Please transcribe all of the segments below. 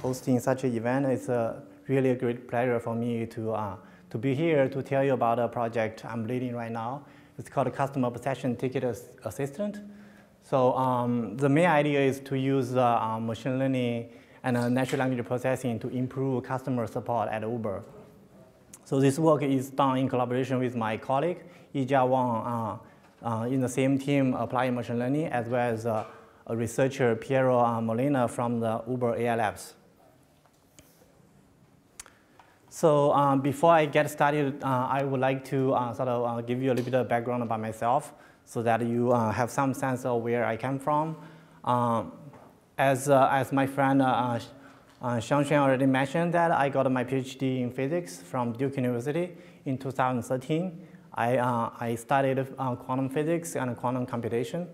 hosting such an event. It's really a great pleasure for me to be here to tell you about a project I'm leading right now. It's called a Customer Obsession Ticket Assistant. So the main idea is to use machine learning and natural language processing to improve customer support at Uber. So this work is done in collaboration with my colleague, Yijia Wang, in the same team applying machine learning, as well as a researcher, Piero Molina, from the Uber AI Labs. So before I get started, I would like to sort of give you a little bit of background about myself so that you have some sense of where I came from. As my friend Xiangxuan already mentioned, that I got my PhD in physics from Duke University in 2013. I studied quantum physics and quantum computation.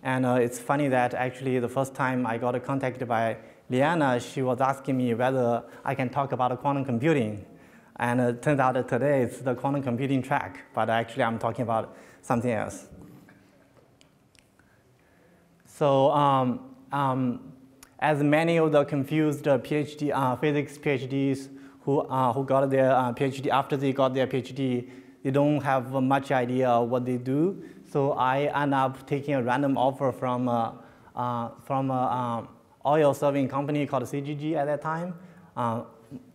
And it's funny that actually the first time I got contacted by Liana, she was asking me whether I can talk about quantum computing. And it turns out that today it's the quantum computing track, but actually I'm talking about something else. So as many of the confused physics PhDs who got their PhD, after they got their PhD, they don't have much idea what they do. So I end up taking a random offer from oil serving company called CGG at that time.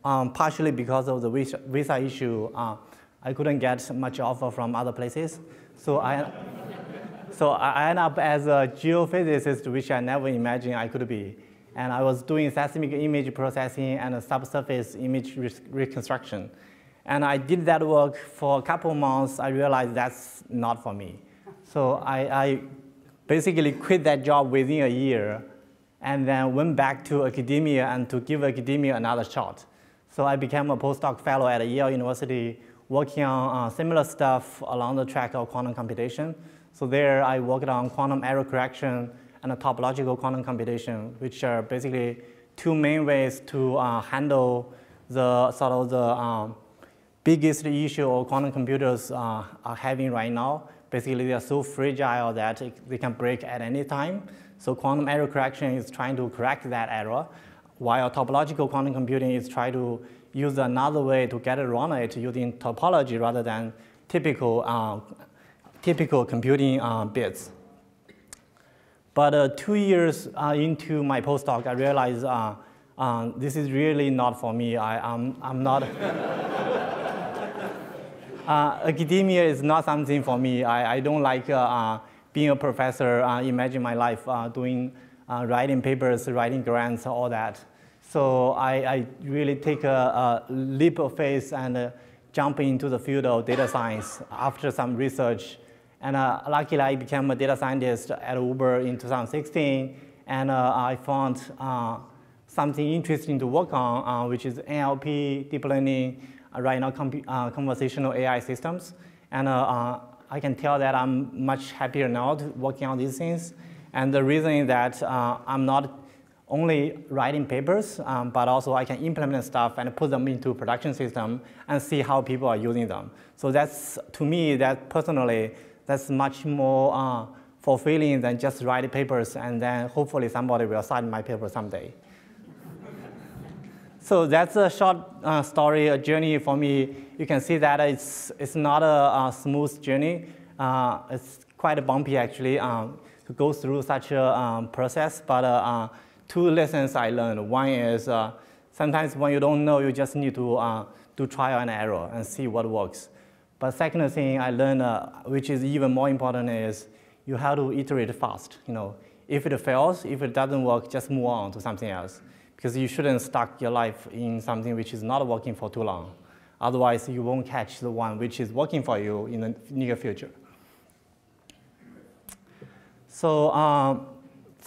Partially because of the visa issue, I couldn't get much offer from other places. So I end up as a geophysicist, which I never imagined I could be. And I was doing seismic image processing and subsurface image reconstruction. And I did that work for a couple of months. I realized that's not for me. So I basically quit that job within a year and then went back to academia and to give academia another shot. So I became a postdoc fellow at Yale University, working on similar stuff along the track of quantum computation. So there I worked on quantum error correction and topological quantum computation, which are basically two main ways to handle the sort of the biggest issue of quantum computers are having right now. Basically, they are so fragile that they can break at any time. So quantum error correction is trying to correct that error, while topological quantum computing is trying to use another way to get around it using topology rather than typical computing bits. But 2 years into my postdoc, I realized this is really not for me. I'm not. Academia is not something for me. I don't like being a professor. Imagine my life doing writing papers, writing grants, all that. So I really take a leap of faith and jump into the field of data science after some research. And luckily, I became a data scientist at Uber in 2016. And I found something interesting to work on, which is NLP, deep learning, right now conversational AI systems. And I can tell that I'm much happier now working on these things. And the reason is that I'm not only writing papers, but also I can implement stuff and put them into production system and see how people are using them. So that's, to me, that personally, that's much more fulfilling than just writing papers and then hopefully somebody will cite my paper someday. So that's a short story, a journey for me. You can see that it's not a smooth journey. It's quite bumpy, actually, to go through such a process. But two lessons I learned. One is sometimes when you don't know, you just need to do trial and error and see what works. But second thing I learned, which is even more important, is you have to iterate fast. If it fails, if it doesn't work, just move on to something else. Because you shouldn't stuck your life in something which is not working for too long. Otherwise, you won't catch the one which is working for you in the near future. So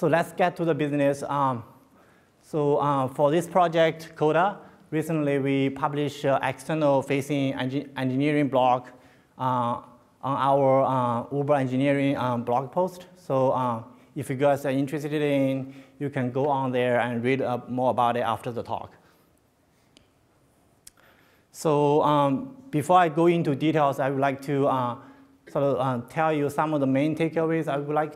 let's get to the business. For this project, COTA, recently we published external-facing engineering blog on our Uber engineering blog post. So if you guys are interested in, you can go on there and read more about it after the talk. So before I go into details, I would like to tell you some of the main takeaways I would like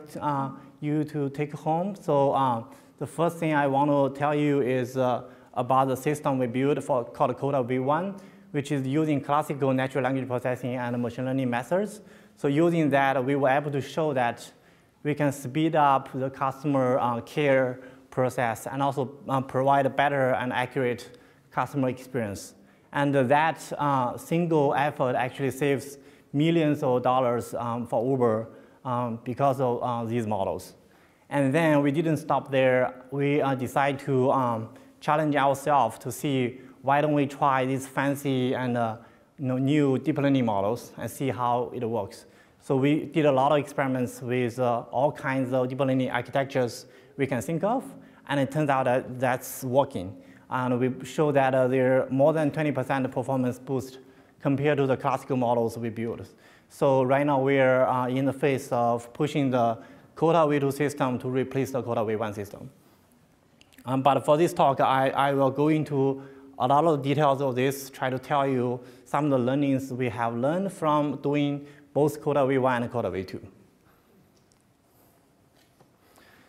you to take home. So the first thing I want to tell you is about the system we built called COTA V1, which is using classical natural language processing and machine learning methods. So using that, we were able to show that we can speed up the customer care process and also provide a better and accurate customer experience. And that single effort actually saves millions of dollars for Uber because of these models. And then we didn't stop there. We decided to challenge ourselves to see why don't we try these fancy and new deep learning models and see how it works. So we did a lot of experiments with all kinds of deep learning architectures we can think of, and it turns out that that's working. And we show that there are more than 20% performance boost compared to the classical models we built. So right now we're in the phase of pushing the COTA V2 system to replace the COTA V1 system. But for this talk, I will go into a lot of details of this, try to tell you some of the learnings we have learned from doing both COTA V1 and COTA V2.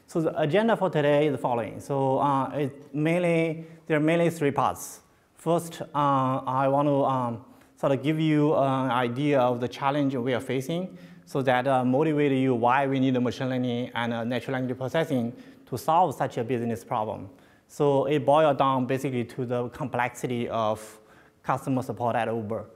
So the agenda for today is the following. So there are mainly three parts. First, I want to sort of give you an idea of the challenge we are facing so that motivate you why we need machine learning and natural language processing to solve such a business problem. So it boils down basically to the complexity of customer support at Uber.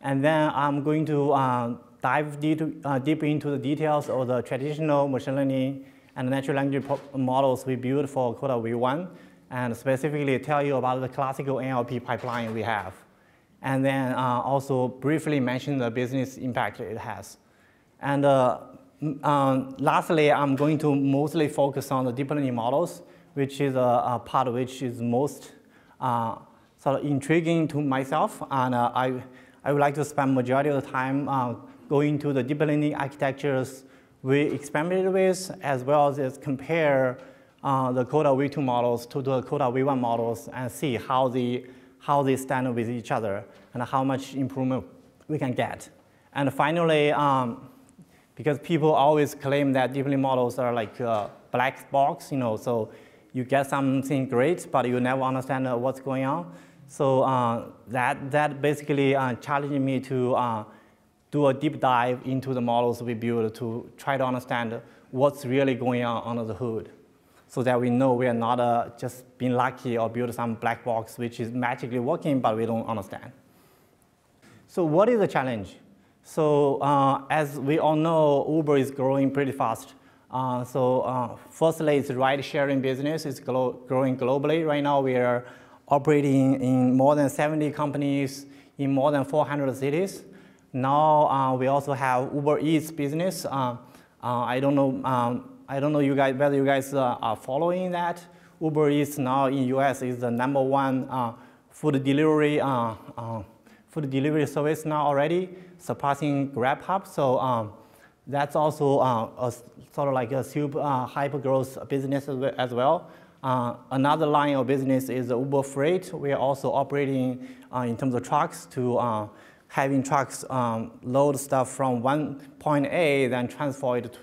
And then I'm going to dive deep into the details of the traditional machine learning and natural language models we built for COTA V1, and specifically tell you about the classical NLP pipeline we have. And then also briefly mention the business impact it has. And lastly, I'm going to mostly focus on the deep learning models, which is a part which is most sort of intriguing to myself. And I would like to spend majority of the time going to the deep learning architectures we experimented with, as well as compare the COTA V2 models to the COTA V1 models and see how they stand with each other and how much improvement we can get. And finally, because people always claim that deep learning models are like a black box, so you get something great, but you never understand what's going on. So that basically challenged me to do a deep dive into the models we build to try to understand what's really going on under the hood, so that we know we are not just being lucky or build some black box which is magically working, but we don't understand. So what is the challenge? So as we all know, Uber is growing pretty fast. Firstly, it's ride-sharing business. It's growing globally. Right now, we are operating in more than 70 companies in more than 400 cities. Now we also have Uber Eats business. I don't know whether you guys are following that. Uber Eats now in US is the #1 food delivery service now already, surpassing GrabHub. So that's also sort of like a super hyper growth business as well. Another line of business is Uber Freight. We are also operating in terms of trucks to having trucks load stuff from one point A, then transported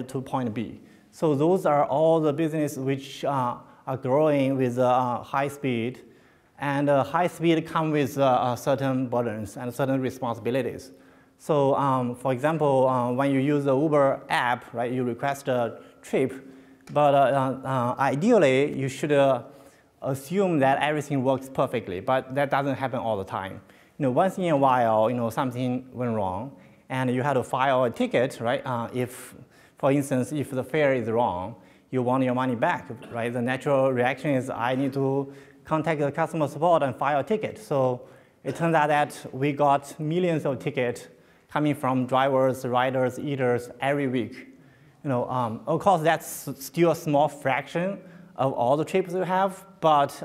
to point B. So those are all the businesses which are growing with high speed. And high speed comes with certain burdens and certain responsibilities. So for example, when you use the Uber app, right, you request a trip, but ideally you should assume that everything works perfectly, but that doesn't happen all the time. Once in a while, something went wrong, and you have to file a ticket, right? If, for instance, if the fare is wrong, you want your money back, right? The natural reaction is I need to contact the customer support and file a ticket. So it turns out that we got millions of tickets coming from drivers, riders, eaters every week. Of course, that's still a small fraction of all the trips we have, but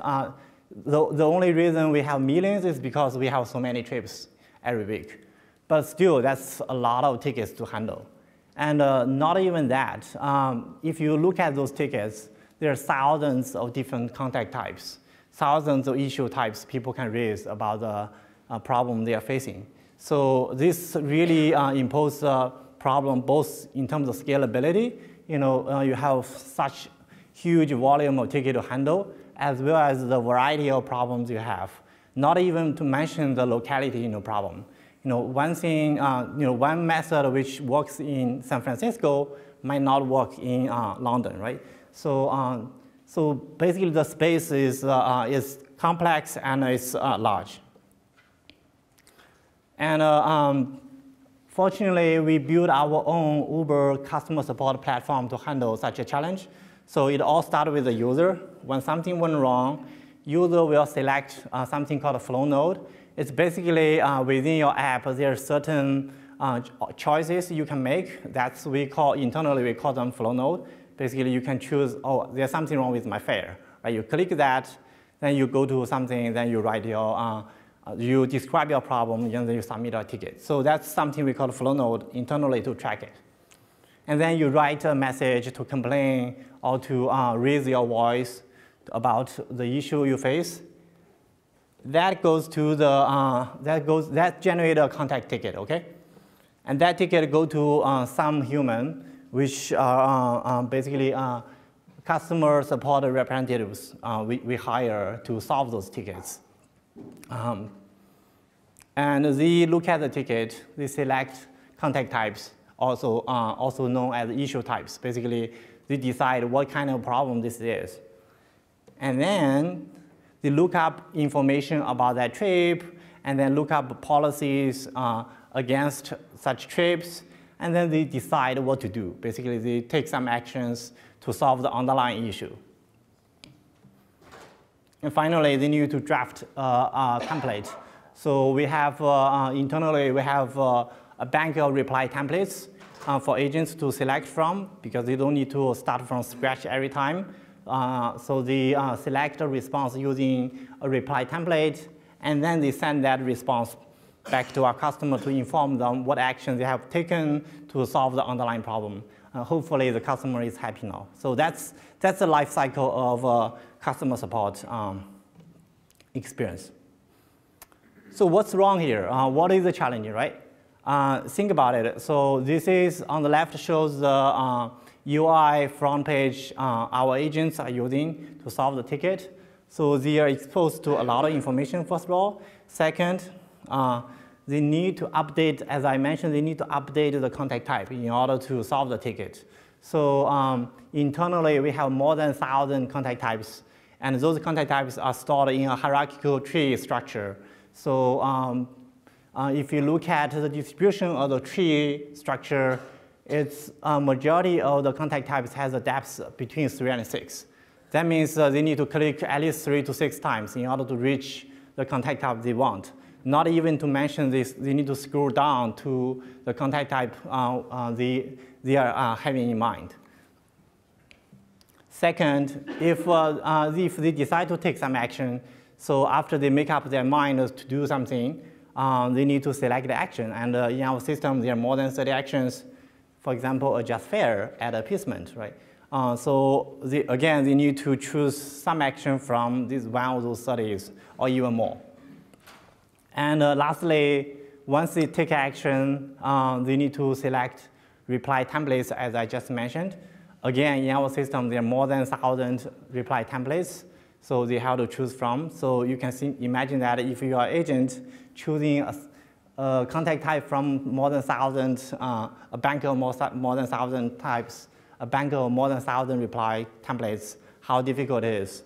the only reason we have millions is because we have so many trips every week. But still, that's a lot of tickets to handle. And not even that. If you look at those tickets, there are thousands of different contact types, thousands of issue types people can raise about the problem they are facing. So this really imposes a problem both in terms of scalability. You have such huge volume of ticket to handle, as well as the variety of problems you have, not even to mention the locality in the problem. One thing, one method which works in San Francisco might not work in London, right? So, so basically the space is complex and it's large. And fortunately, we built our own Uber customer support platform to handle such a challenge. So it all started with the user. When something went wrong, user will select something called a flow node. It's basically within your app, there are certain choices you can make. That's internally we call them flow node. Basically, you can choose, oh, there's something wrong with my fare. Right? You click that, then you go to something, then you write your, you describe your problem, and then you submit a ticket. So that's something we call flow node internally to track it. And then you write a message to complain or to raise your voice about the issue you face. That goes to the, that generates a contact ticket, okay? And that ticket goes to some human, which are basically customer support representatives we hire to solve those tickets. And they look at the ticket, they select contact types, also known as issue types. Basically, they decide what kind of problem this is. And then they look up information about that trip, and then look up policies against such trips, and then they decide what to do. Basically, they take some actions to solve the underlying issue. And finally, they need to draft a template. So we have, internally, we have a bank of reply templates for agents to select from, because they don't need to start from scratch every time. So they select a response using a reply template, and then they send that response back to our customer to inform them what actions they have taken to solve the underlying problem. Hopefully, the customer is happy now. So that's the life cycle of customer support experience. So what's wrong here? What is the challenge, right? Think about it. So this is, on the left, shows the UI front page our agents are using to solve the ticket. So they are exposed to a lot of information, first of all. Second, they need to update, as I mentioned, they need to update the contact type in order to solve the ticket. So internally, we have more than 1,000 contact types. And those contact types are stored in a hierarchical tree structure. So if you look at the distribution of the tree structure, it's a majority of the contact types has a depth between 3 and 6. That means they need to click at least 3 to 6 times in order to reach the contact type they want. Not even to mention this, they need to scroll down to the contact type they are having in mind. Second, if they decide to take some action, so after they make up their mind to do something, they need to select the action. And in our system, there are more than 30 actions. For example, adjust fare, add appeasement, right? So again, they need to choose some action from this one of those 30s or even more. And lastly, once they take action, they need to select reply templates, as I just mentioned. Again, in our system, there are more than 1,000 reply templates, so they have to choose from. So you can imagine that if you are an agent choosing a contact type from more than 1,000, a bank of more than 1,000 types, a bank of more than 1,000 reply templates, how difficult it is.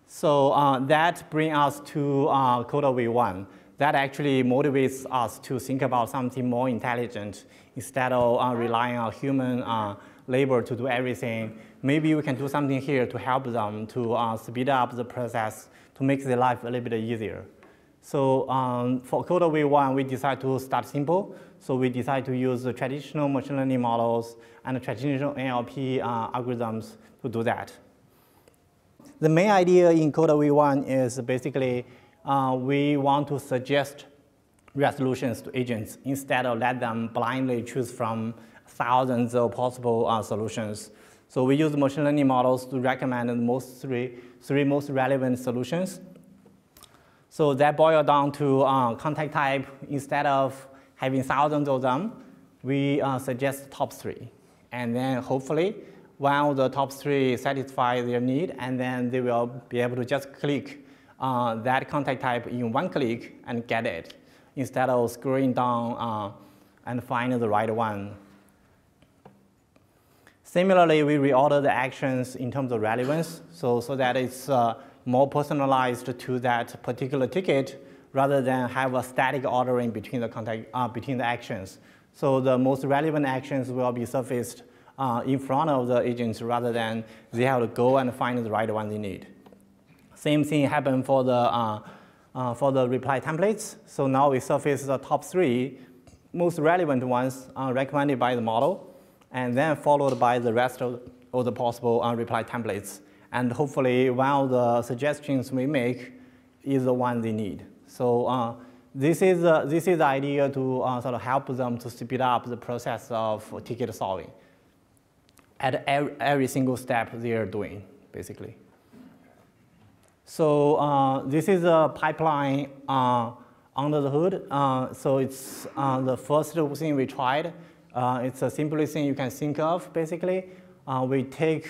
So that brings us to COTA V1. That actually motivates us to think about something more intelligent instead of relying on human labor to do everything. Maybe we can do something here to help them to speed up the process to make their life a little bit easier. So for COTA V1, we decided to start simple. So we decided to use the traditional machine learning models and the traditional NLP algorithms to do that. The main idea in COTA V1 is basically we want to suggest resolutions to agents instead of let them blindly choose from thousands of possible solutions. So we use machine learning models to recommend the three most relevant solutions. So that boils down to contact type. Instead of having thousands of them, we suggest top 3. And then hopefully, one of the top 3 satisfy their need, and then they will be able to just click that contact type in one click and get it, instead of scrolling down and find the right one. Similarly, we reorder the actions in terms of relevance, so that it's more personalized to that particular ticket, rather than have a static ordering between the actions. So the most relevant actions will be surfaced in front of the agents, rather than they have to go and find the right one they need. Same thing happened for the reply templates. So now we surface the top 3 most relevant ones recommended by the model, and then followed by the rest of the possible reply templates. And hopefully, one of the suggestions we make is the one they need. So this is the idea to sort of help them to speed up the process of ticket solving at every single step they are doing, basically. So this is a pipeline under the hood. So it's the first thing we tried. It's the simplest thing you can think of, basically. We take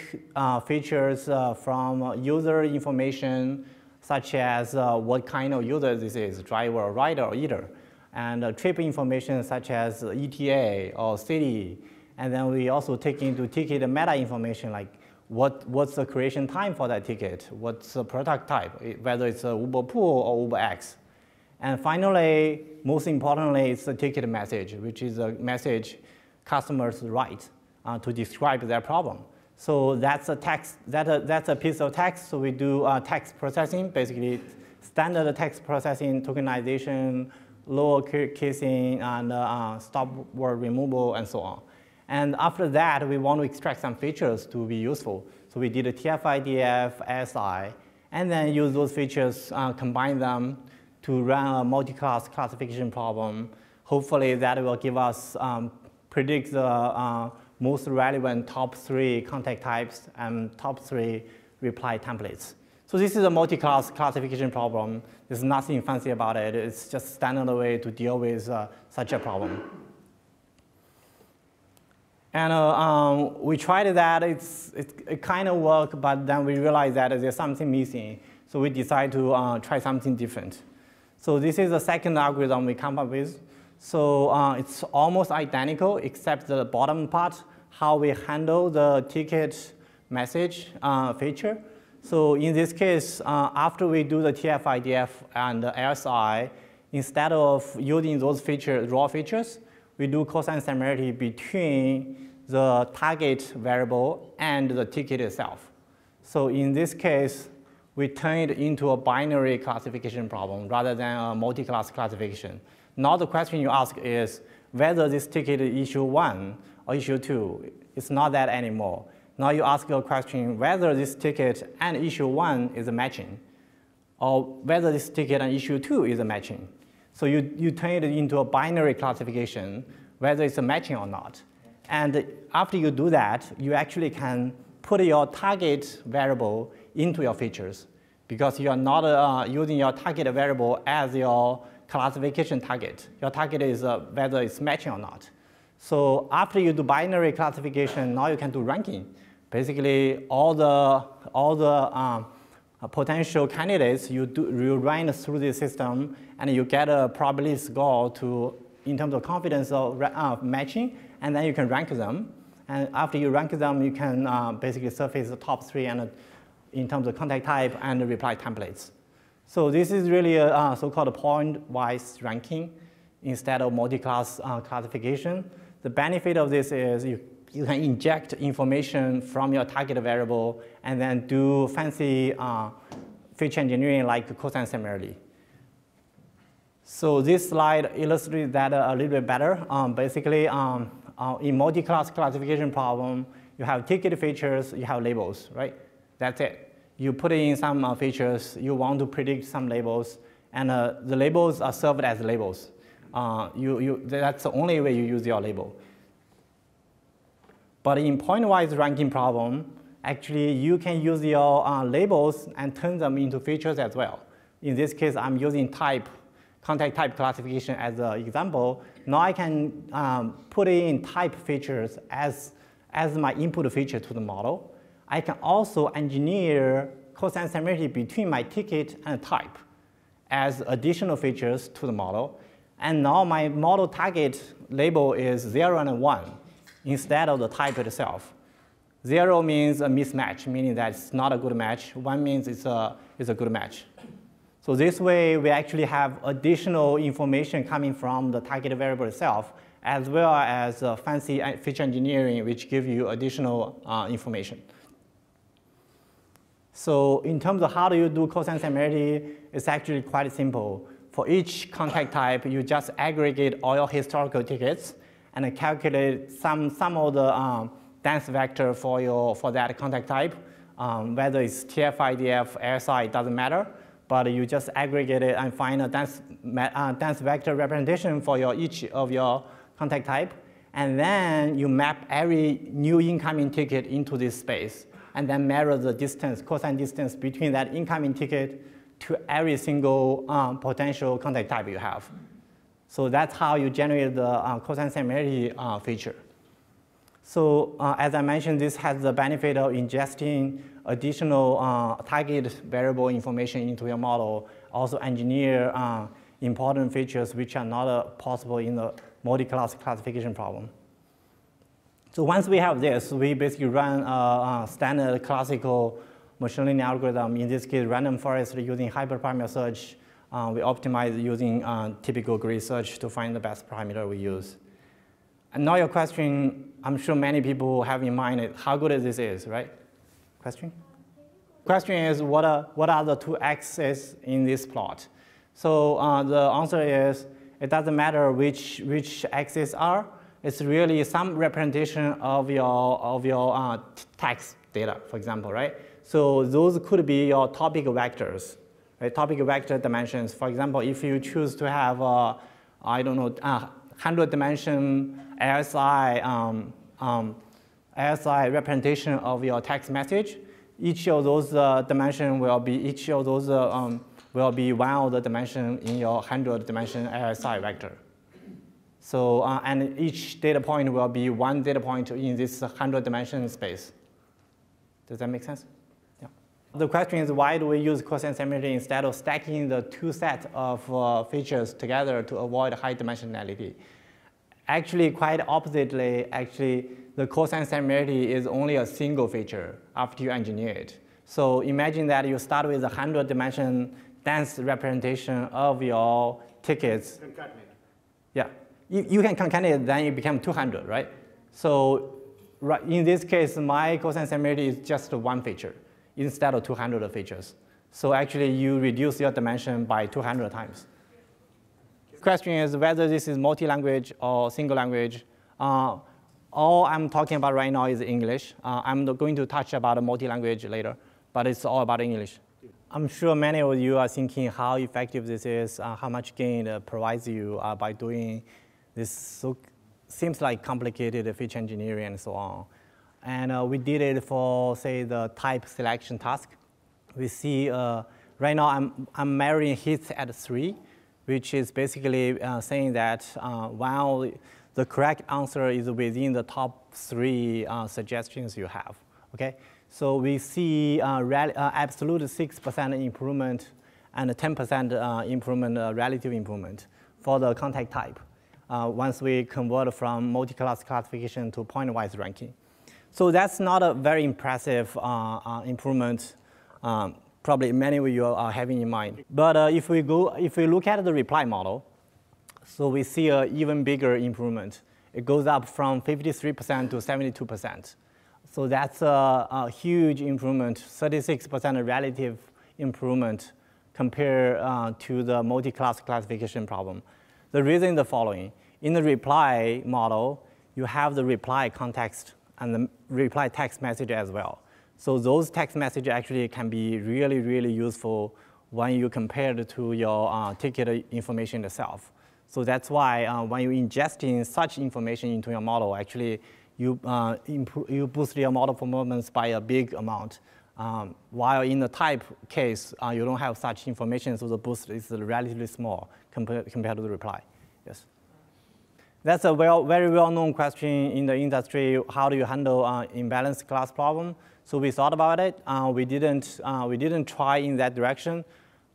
features from user information, such as what kind of user this is, driver, rider, or eater, and trip information such as ETA or city. And then we also take into ticket meta information, like what's the creation time for that ticket, what's the product type, whether it's a Uber Pool or UberX. And finally, most importantly, it's the ticket message, which is a message customers write to describe their problem. So that's a text. That's a piece of text. So we do text processing, basically standard text processing, tokenization, lower casing, and stop word removal, and so on. And after that, we want to extract some features to be useful. So we did a TF-IDF, SI, and then use those features, combine them to run a multi-class classification problem. Hopefully, that will give us predict the most relevant top 3 contact types and top 3 reply templates. So this is a multi-class classification problem. There's nothing fancy about it. It's just a standard way to deal with such a problem. And we tried that. It kind of worked, but then we realized that there's something missing. So we decided to try something different. So this is the second algorithm we come up with. So it's almost identical, except the bottom part, how we handle the ticket message feature. So in this case, after we do the TF-IDF and the LSI, instead of using those features, raw features, we do cosine similarity between the target variable and the ticket itself. So in this case, we turn it into a binary classification problem rather than a multi-class classification. Now the question you ask is whether this ticket is issue 1 or issue 2. It's not that anymore. Now you ask a question whether this ticket and issue 1 is a matching, or whether this ticket and issue 2 is a matching. So you turn it into a binary classification, whether it's a matching or not. And after you do that, you actually can put your target variable into your features, because you are not using your target variable as your classification target. Your target is whether it's matching or not. So after you do binary classification, now you can do ranking. Basically, all the potential candidates you run through the system, and you get a probability score in terms of confidence of matching, and then you can rank them. And after you rank them, you can basically surface the top 3 and in terms of contact type and the reply templates. So this is really a so-called point-wise ranking instead of multi-class classification. The benefit of this is you can inject information from your target variable and then do fancy feature engineering like cosine similarity. So this slide illustrates that a little bit better. Basically, in multi-class classification problem, you have ticket features, you have labels, right? That's it. You put in some features, you want to predict some labels, and the labels are served as labels. That's the only way you use your label. But in point-wise ranking problem, actually you can use your labels and turn them into features as well. In this case, I'm using contact type classification as an example. Now I can put in type features as as my input feature to the model. I can also engineer cosine similarity between my ticket and type as additional features to the model. And now my model target label is 0 and 1 instead of the type itself. 0 means a mismatch, meaning that it's not a good match. 1 means it's a good match. So this way, we actually have additional information coming from the target variable itself, as well as fancy feature engineering, which give you additional information. So in terms of how do you do cosine similarity, it's actually quite simple. For each contact type, you just aggregate all your historical tickets and calculate some of the dense vector for that contact type. Whether it's TF, IDF, ASI, it doesn't matter. But you just aggregate it and find a dense vector representation for each of your contact type. And then you map every new incoming ticket into this space, and then measure the distance, cosine distance between that incoming ticket to every single potential contact type you have. So that's how you generate the cosine similarity feature. So as I mentioned, this has the benefit of ingesting additional target variable information into your model, also engineer important features which are not possible in the multi-class classification problem. So once we have this, we basically run a standard classical machine learning algorithm, in this case, random forest using hyperparameter search. We optimize using typical grid search to find the best parameter we use. And now your question, I'm sure many people have in mind how good this is, right? Question? Question is, what are the two axes in this plot? So the answer is, it doesn't matter which axes are. It's really some representation of your text data, for example, right? So those could be your topic vectors, right? Topic vector dimensions. For example, if you choose to have, 100-dimension ASI representation of your text message, each of those dimension will be one of the dimension in your 100-dimension ASI vector. So and each data point will be one data point in this 100-dimension space. Does that make sense? Yeah. The question is, why do we use cosine similarity instead of stacking the two sets of features together to avoid high dimensionality? Actually, quite oppositely, the cosine similarity is only a single feature after you engineer it. So imagine that you start with a 100-dimension dense representation of your tickets. Concatenate. Yeah. You can concatenate, then it becomes 200, right? So in this case, my cosine similarity is just one feature instead of 200 features. So actually, you reduce your dimension by 200 times. Question is whether this is multi-language or single language. All I'm talking about right now is English. I'm going to touch about multi-language later, but it's all about English. I'm sure many of you are thinking how effective this is, how much gain it provides you by doing this. So seems like complicated feature engineering and so on. And we did it for, say, the type selection task. We see right now I'm measuring hits at 3, which is basically saying that while the correct answer is within the top 3 suggestions you have. Okay, so we see absolute 6% improvement and 10% improvement, relative improvement for the contact type once we convert from multi-class classification to point-wise ranking. So that's not a very impressive improvement. Probably many of you are having in mind. But if we look at the reply model, so we see an even bigger improvement. It goes up from 53% to 72%. So that's a huge improvement, 36% relative improvement compared to the multi-class classification problem. The reason is the following. In the reply model, you have the reply context and the reply text message as well. So those text messages actually can be really, really useful when you compare it to your ticket information itself. So that's why when you ingesting such information into your model, actually you boost your model performance by a big amount. While in the type case, you don't have such information, so the boost is relatively small compared to the reply. Yes. That's a very well-known question in the industry. How do you handle imbalanced class problem? So we thought about it. We didn't try in that direction,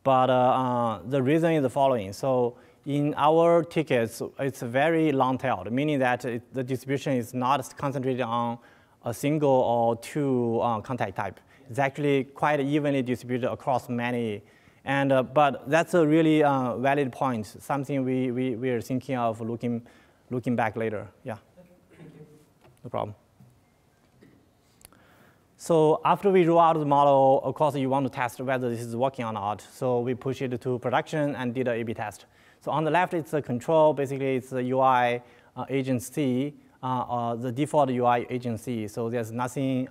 but the reason is the following. So in our tickets, it's very long-tailed, meaning that the distribution is not concentrated on a single or two contact type. It's actually quite evenly distributed across many. And but that's a really valid point. Something we are thinking of looking back later. Yeah. Okay, thank you. No problem. So after we roll out the model, of course, you want to test whether this is working or not. So we push it to production and did an A/B test. So on the left, it's the control. Basically, it's the UI agent C, the default UI agent C. So there's nothing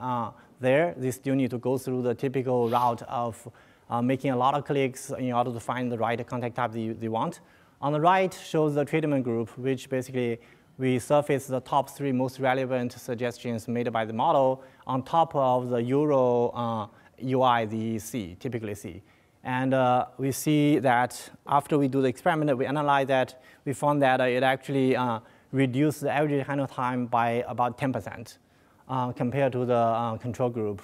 there. They still need to go through the typical route of making a lot of clicks in order to find the right contact type they want. On the right shows the treatment group, which basically we surface the top 3 most relevant suggestions made by the model on top of the Euro UI they see, typically see. And we see that after we do the experiment, we analyze that, we found that it actually reduced the average handle time by about 10% compared to the control group.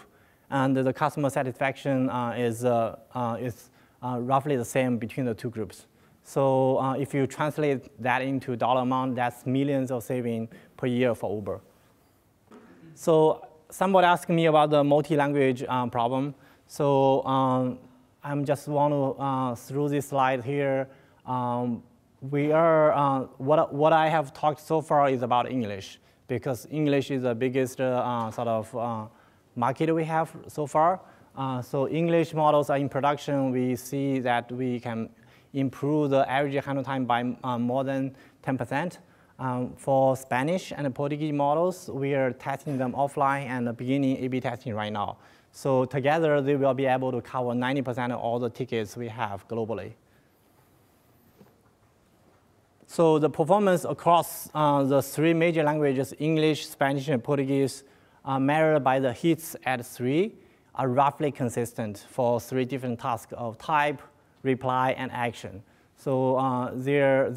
And the customer satisfaction is roughly the same between the two groups. So if you translate that into dollar amount, that's millions of saving per year for Uber. So somebody asked me about the multi-language problem. So I'm just want to through this slide here. We are what I have talked so far is about English, because English is the biggest sort of market we have so far. So English models are in production. We see that we can improve the average handle time by more than 10%. For Spanish and Portuguese models, we are testing them offline and beginning A/B testing right now. So together, they will be able to cover 90% of all the tickets we have globally. So the performance across the 3 major languages, English, Spanish, and Portuguese, measured by the hits at 3, are roughly consistent for 3 different tasks of type, reply, and action. So they're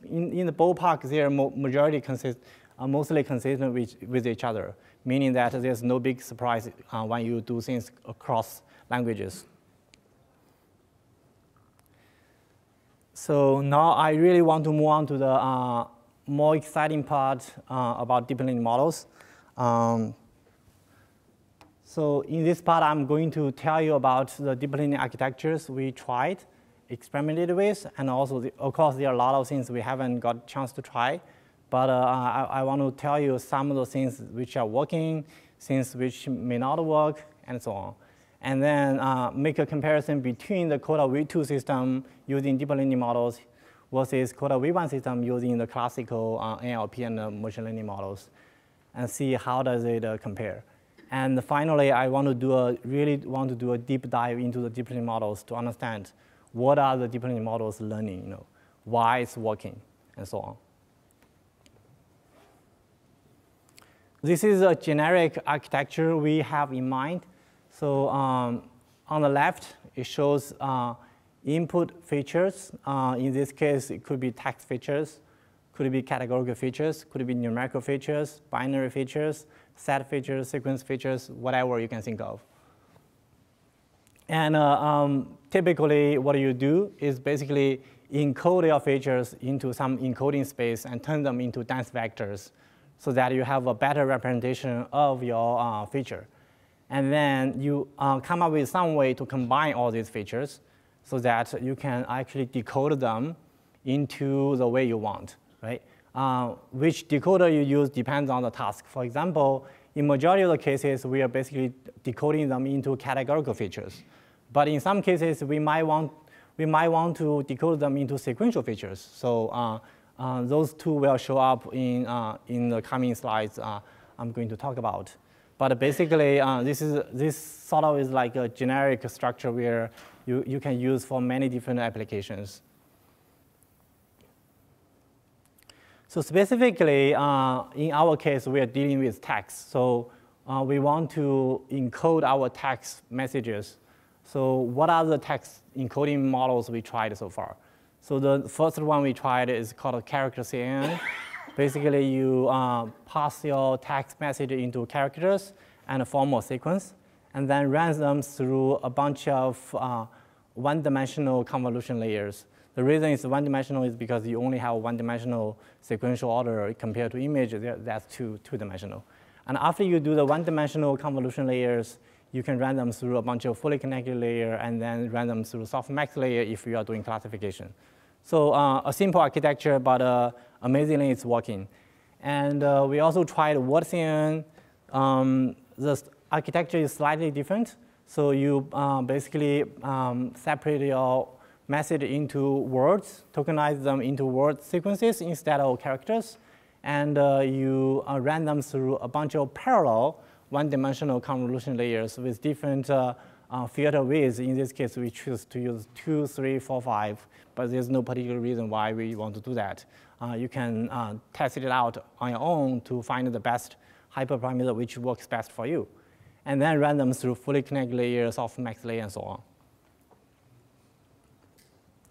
in the ballpark, they're mostly consistent with each other, meaning that there's no big surprise when you do things across languages. So now I really want to move on to the more exciting part about deep learning models. So in this part, I'm going to tell you about the deep learning architectures we tried, experimented with, and also, of course, there are a lot of things we haven't got a chance to try. But I want to tell you some of the things which are working, things which may not work, and so on. And then make a comparison between the COTA V2 system using deep learning models versus COTA V1 system using the classical NLP and machine learning models, and see how does it compare. And finally, I really want to do a deep dive into the deep learning models to understand what are the deep learning models learning, why it's working, and so on. This is a generic architecture we have in mind. So on the left, it shows input features. In this case, it could be text features, could be categorical features, could be numerical features, binary features, set features, sequence features, whatever you can think of. And typically, what you do is basically encode your features into some encoding space and turn them into dense vectors so that you have a better representation of your feature. And then you come up with some way to combine all these features so that you can actually decode them into the way you want, right? Which decoder you use depends on the task. For example, in majority of the cases, we are basically decoding them into categorical features. But in some cases, we might want to decode them into sequential features. So those two will show up in the coming slides I'm going to talk about. But basically, this sort of is like a generic structure where you can use for many different applications. So specifically, in our case, we are dealing with text. So we want to encode our text messages. So what are the text encoding models we tried so far? So the first one we tried is called character CNN. Basically, you pass your text message into characters and form a sequence, and then run them through a bunch of one-dimensional convolution layers. The reason it's one-dimensional is because you only have one-dimensional sequential order compared to image, that's two-dimensional. And after you do the one-dimensional convolution layers, you can run them through a bunch of fully connected layer and then run them through softmax layer if you are doing classification. So a simple architecture, but amazingly it's working. And we also tried WordCNN. The architecture is slightly different. So you basically separate your message into words, tokenize them into word sequences instead of characters, and you ran them through a bunch of parallel one-dimensional convolution layers with different filter widths. In this case, we choose to use 2, 3, 4, 5, but there's no particular reason why we want to do that. You can test it out on your own to find the best hyperparameter which works best for you, and then run them through fully connected layers, softmax layer, and so on.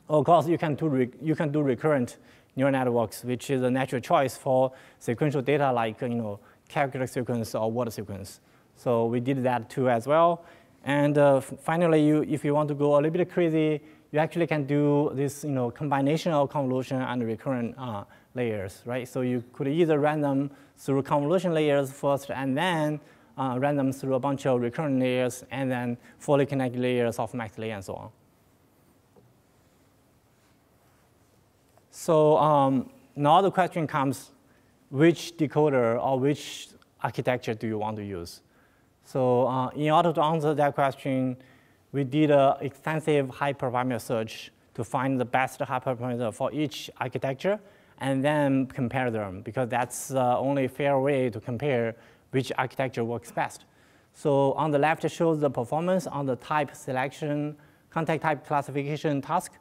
Of course, you can do recurrent neural networks, which is a natural choice for sequential data like character sequence or word sequence. So we did that too as well. And finally, if you want to go a little bit crazy, you actually can do this combination of convolution and recurrent layers, right? So you could either run them through convolution layers first and then run them through a bunch of recurrent layers and then fully connected layers, softmax layer, and so on. So now the question comes, which decoder or which architecture do you want to use? So in order to answer that question, we did an extensive hyperparameter search to find the best hyperparameter for each architecture and then compare them, because that's the only fair way to compare which architecture works best. So on the left, it shows the performance on the type selection, contact type classification task,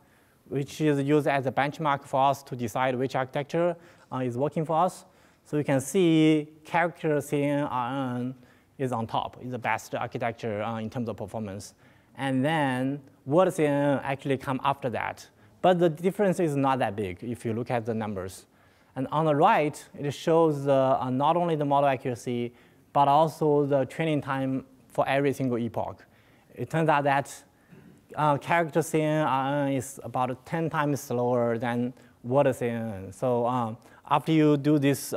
which is used as a benchmark for us to decide which architecture is working for us. So you can see character CNN is on top, is the best architecture in terms of performance. And then word CNN actually come after that. But the difference is not that big if you look at the numbers. And on the right, it shows not only the model accuracy, but also the training time for every single epoch. It turns out that character CNN is about 10 times slower than word CNN. So after you do this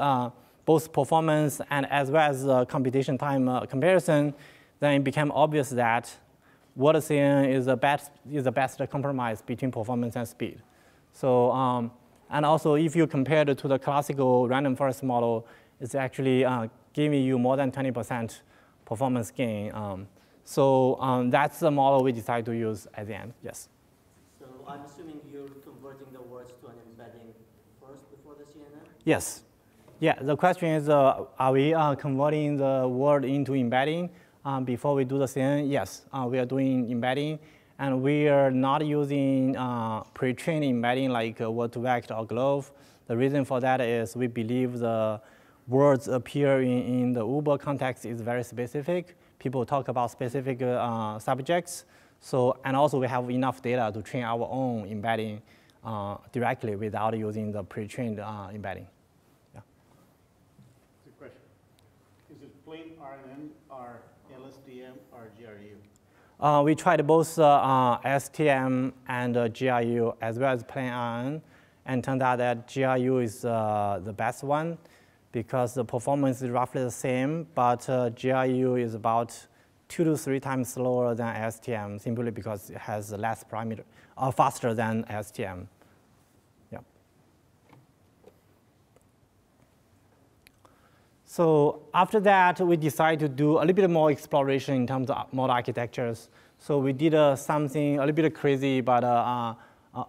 both performance and as well as computation time comparison, then it became obvious that word CNN is the best compromise between performance and speed. So and also if you compare it to the classical random forest model, it's actually giving you more than 20% performance gain. So that's the model we decided to use at the end, yes. So I'm assuming you're converting the words to an embedding first before the CNN? Yes. Yeah, the question is, are we converting the word into embedding before we do the CNN? Yes, we are doing embedding. And we are not using pre-trained embedding like word2vec or Glove. The reason for that is we believe the words appear in the Uber context is very specific. People talk about specific subjects. So, and also we have enough data to train our own embedding directly without using the pre-trained embedding. Yeah. Good question. Is it plain RNN or LSTM or GRU? We tried both STM and GRU as well as plain RNN, and turned out that GRU is the best one, because the performance is roughly the same, but GRU is about 2 to 3 times slower than STM, simply because it has less parameter, faster than STM. Yeah. So after that, we decided to do a little bit more exploration in terms of model architectures. So we did something a little bit crazy, but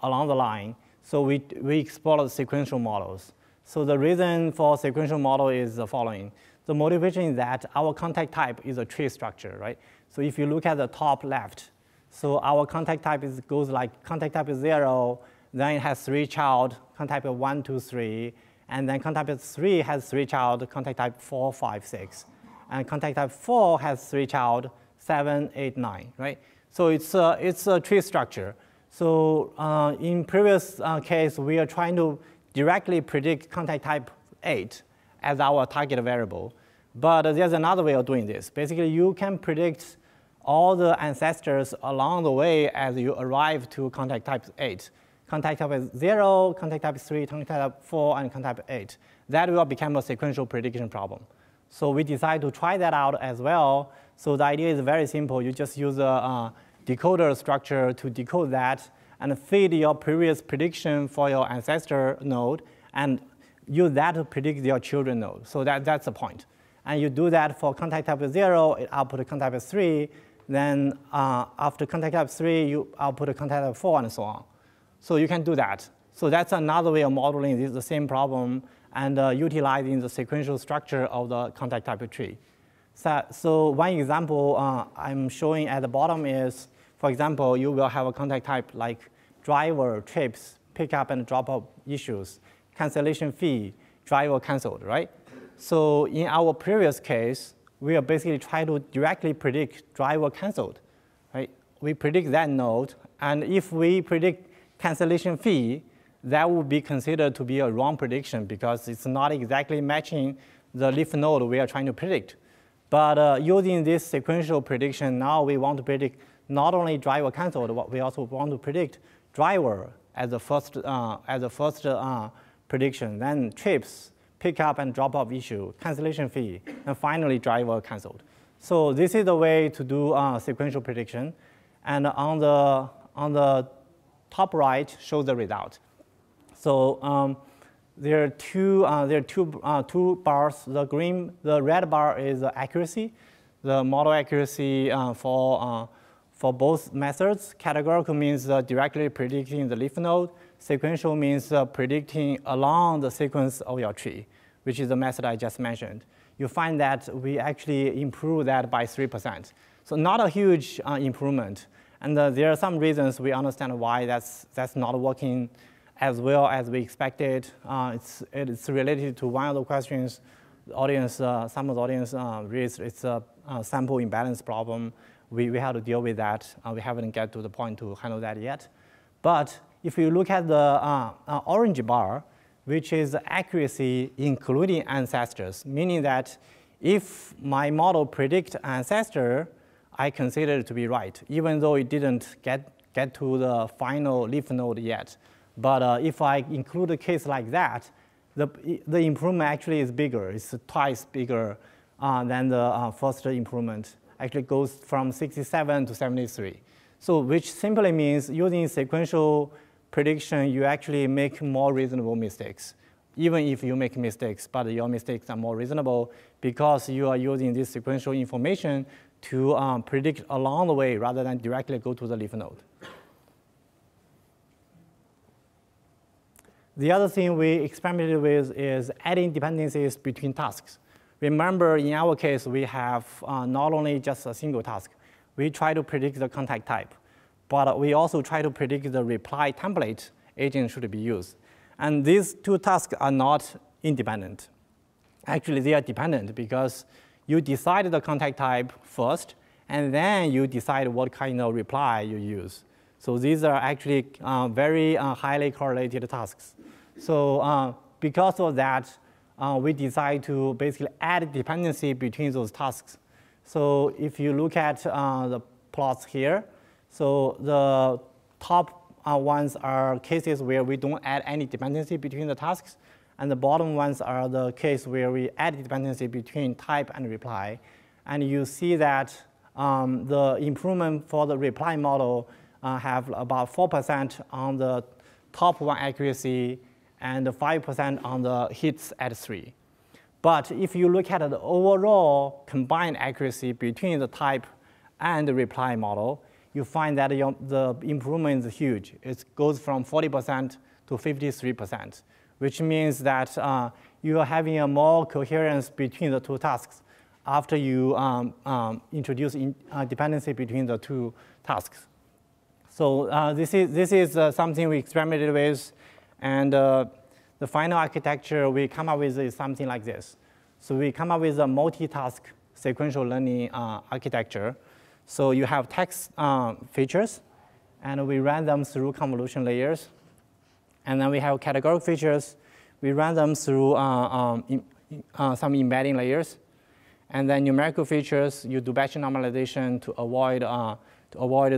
along the line. So we explored sequential models. So the reason for sequential model is the following. The motivation is that our contact type is a tree structure, right? So if you look at the top left, so our contact type goes like contact type is 0, then it has 3 child, contact type 1, 2, 3, and then contact type 3 has 3 child, contact type 4, 5, 6. And contact type 4 has 3 child, 7, 8, 9, right? So it's a tree structure. So in previous case, we are trying to directly predict contact type 8 as our target variable. But there's another way of doing this. Basically, you can predict all the ancestors along the way as you arrive to contact type 8. Contact type 0, contact type 3, contact type 4, and contact type 8. That will become a sequential prediction problem. So we decided to try that out as well. So the idea is very simple. You just use a decoder structure to decode that and feed your previous prediction for your ancestor node and use that to predict your children node. So that's the point. And you do that for contact type 0, it output contact type 3. Then after contact type 3, you output contact type 4, and so on. So you can do that. So that's another way of modeling the same problem and utilizing the sequential structure of the contact type tree. So one example I'm showing at the bottom is, for example, you will have a contact type like driver, trips, pickup and drop-off issues, cancellation fee, driver canceled, right? So in our previous case, we are basically trying to directly predict driver canceled, right? We predict that node, and if we predict cancellation fee, that would be considered to be a wrong prediction because it's not exactly matching the leaf node we are trying to predict. But using this sequential prediction, now we want to predict not only driver canceled, but we also want to predict driver as the first prediction, then trips, pickup and drop-off issue, cancellation fee, and finally driver canceled. So this is the way to do sequential prediction. And on the top right shows the result. So there are two bars. The red bar is the accuracy, the model accuracy for both methods. Categorical means directly predicting the leaf node. Sequential means predicting along the sequence of your tree, which is the method I just mentioned. You find that we actually improve that by 3%. So not a huge improvement. And there are some reasons we understand why that's not working as well as we expected. It's related to one of the questions the audience, some of the audience raised. It's a sample imbalance problem. We have to deal with that. We haven't get to the point to handle that yet. But if you look at the orange bar, which is accuracy including ancestors, meaning that if my model predicts ancestor, I consider it to be right, even though it didn't get to the final leaf node yet. But if I include a case like that, the improvement actually is bigger. It's twice bigger than the first improvement. Actually goes from 67 to 73. So which simply means using sequential prediction, you actually make more reasonable mistakes. Even if you make mistakes, but your mistakes are more reasonable because you are using this sequential information to predict along the way rather than directly go to the leaf node. The other thing we experimented with is adding dependencies between tasks. Remember, in our case, we have not only just a single task. We try to predict the contact type, but we also try to predict the reply template agent should be used. And these two tasks are not independent. Actually, they are dependent because you decide the contact type first, and then you decide what kind of reply you use. So these are actually very highly correlated tasks. So because of that, we decide to basically add dependency between those tasks. So if you look at the plots here, so the top ones are cases where we don't add any dependency between the tasks, and the bottom ones are the case where we add dependency between type and reply. And you see that the improvement for the reply model have about 4% on the top one accuracy and 5% on the hits at 3. But if you look at the overall combined accuracy between the type and the reply model, you find that the improvement is huge. It goes from 40% to 53%, which means that you are having a more coherence between the two tasks after you introduce dependency between the two tasks. So this is something we experimented with, and the final architecture we come up with is something like this. So we come up with a multitask sequential learning architecture. So you have text features, and we run them through convolution layers. And then we have categorical features. we run them through some embedding layers. And then numerical features, you do batch normalization to avoid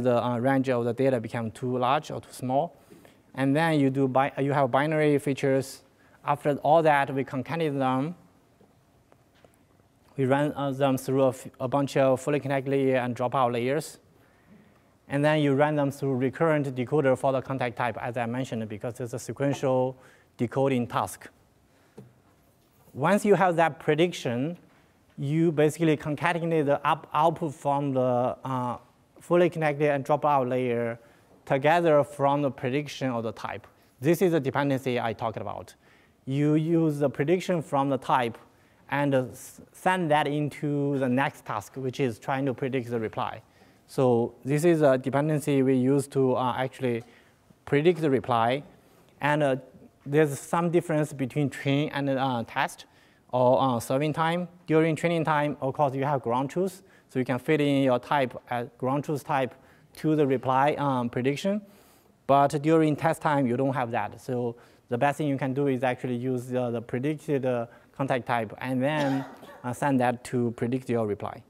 the range of the data become too large or too small. And then you have binary features. After all that, we concatenate them. We run them through a bunch of fully connected layer and dropout layers. And then you run them through recurrent decoder for the contact type, as I mentioned, because it's a sequential decoding task. Once you have that prediction, you basically concatenate the output from the fully connected and dropout layer together from the prediction of the type. This is the dependency I talked about. You use the prediction from the type and send that into the next task, which is trying to predict the reply. So this is a dependency we use to actually predict the reply. And there's some difference between train and test or serving time. During training time, of course, you have ground truth. So you can fit in your type as ground truth type to the reply prediction. But during test time, you don't have that. So the best thing you can do is actually use the predicted contact type and then send that to predict your reply.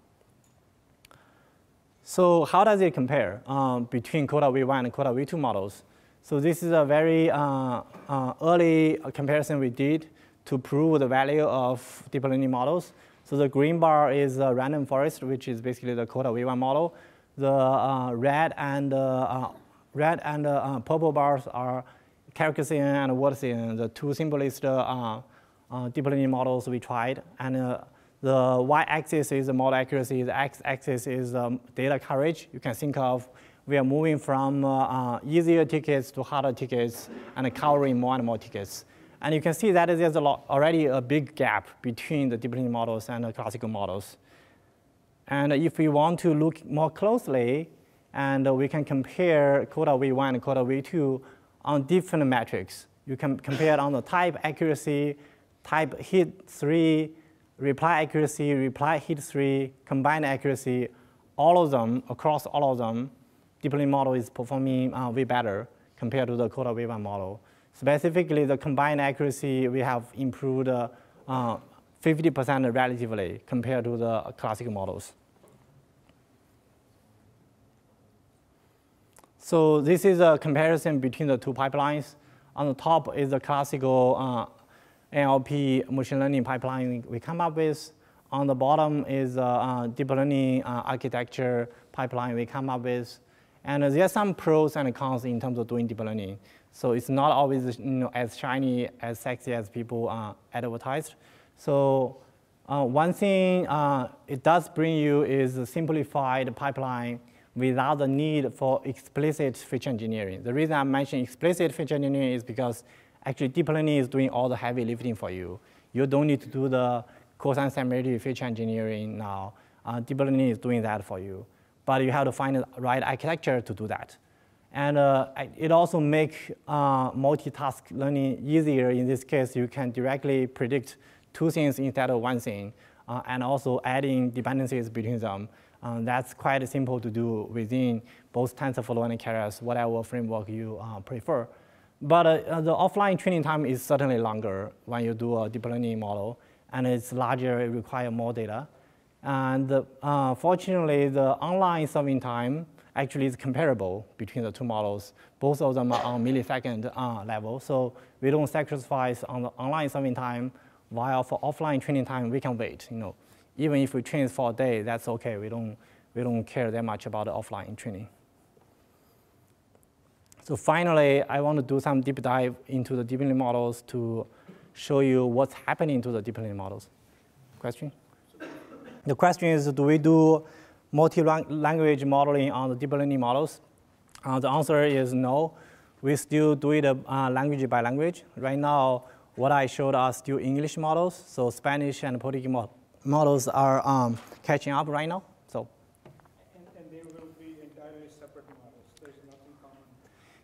So how does it compare between COTA v1 and COTA v2 models? So this is a very early comparison we did to prove the value of deep learning models. So the green bar is random forest, which is basically the COTA v1 model. The red and purple bars are Caucasian and Wallacean, the two simplest deep learning models we tried. And the y-axis is the model accuracy, the x-axis is data coverage. You can think of we are moving from easier tickets to harder tickets and covering more and more tickets. And you can see that there's already a big gap between the deep learning models and the classical models. And if we want to look more closely, and we can compare COTA v1 and COTA v2 on different metrics. You can compare it on the type accuracy, type hit 3, reply accuracy, reply hit 3, combined accuracy, all of them, across all of them, deep learning model is performing way better compared to the COTA v1 model. Specifically, the combined accuracy, we have improved 50% relatively compared to the classical models. So this is a comparison between the two pipelines. On the top is the classical NLP machine learning pipeline we come up with. On the bottom is deep learning architecture pipeline we come up with. And there are some pros and cons in terms of doing deep learning. So it's not always as shiny, as sexy as people advertised. So one thing it does bring you is a simplified pipeline without the need for explicit feature engineering. The reason I'm mentioning explicit feature engineering is because actually deep learning is doing all the heavy lifting for you. You don't need to do the cosine similarity feature engineering now. Deep learning is doing that for you. But you have to find the right architecture to do that. And it also makes multitask learning easier. In this case, you can directly predict two things instead of one thing, and also adding dependencies between them. That's quite simple to do within both TensorFlow and Keras, whatever framework you prefer. But the offline training time is certainly longer when you do a deep learning model, and it's larger, it requires more data. And fortunately, the online serving time actually is comparable between the two models. Both of them are on millisecond level, so we don't sacrifice on the online serving time, while for offline training time, we can wait. Even if we train for a day, that's okay. We don't care that much about the offline training. So finally, I want to do some deep dive into the deep learning models to show you what's happening to the deep learning models. Question? The question is, do we do multi-language modeling on the deep learning models? The answer is no. We still do it language by language. Right now, what I showed are still English models. So Spanish and Portuguese models are catching up right now. So. And they will be entirely separate models. There's nothing common.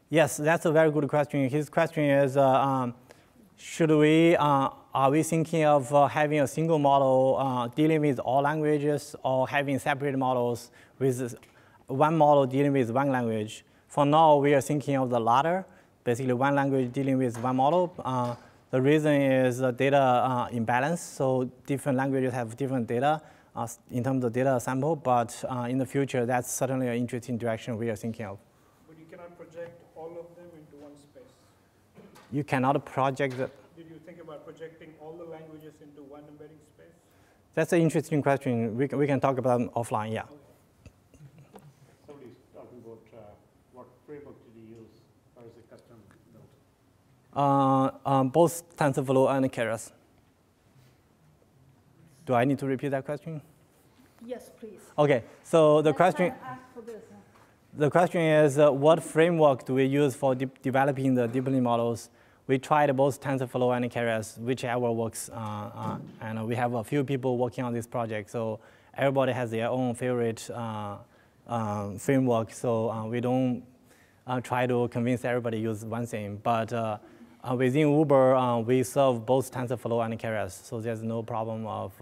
Yes, that's a very good question. His question is, are we thinking of having a single model dealing with all languages, or having separate models with one model dealing with one language? For now, we are thinking of the latter, basically one language dealing with one model. The reason is data imbalance. So different languages have different data in terms of data sample, but in the future, that's certainly an interesting direction we are thinking of. But you cannot project all of them into one space. You cannot project the. Did you think about projecting all the languages into one embedding space? That's an interesting question. We can talk about them offline, yeah. Somebody's talking about what framework did you use, or is it custom built? Both TensorFlow and Keras. Do I need to repeat that question? Yes, please. Okay, so the question. Ask for this. The question is, what framework do we use for developing the deepening models? We tried both TensorFlow and Keras, whichever works, and we have a few people working on this project, so everybody has their own favorite framework, so we don't try to convince everybody to use one thing, but within Uber, we serve both TensorFlow and Keras, so there's no problem of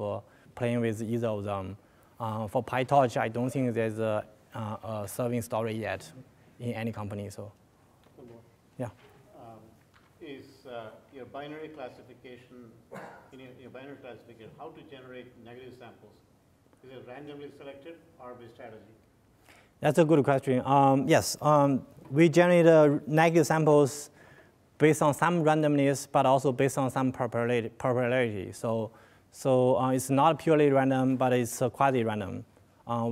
playing with either of them. For PyTorch, I don't think there's a serving story yet in any company, so yeah. Is your binary classification, in your binary classification, how to generate negative samples? Is it randomly selected or by strategy? That's a good question. Yes, we generate negative samples based on some randomness, but also based on some probability. So it's not purely random, but it's quasi-random.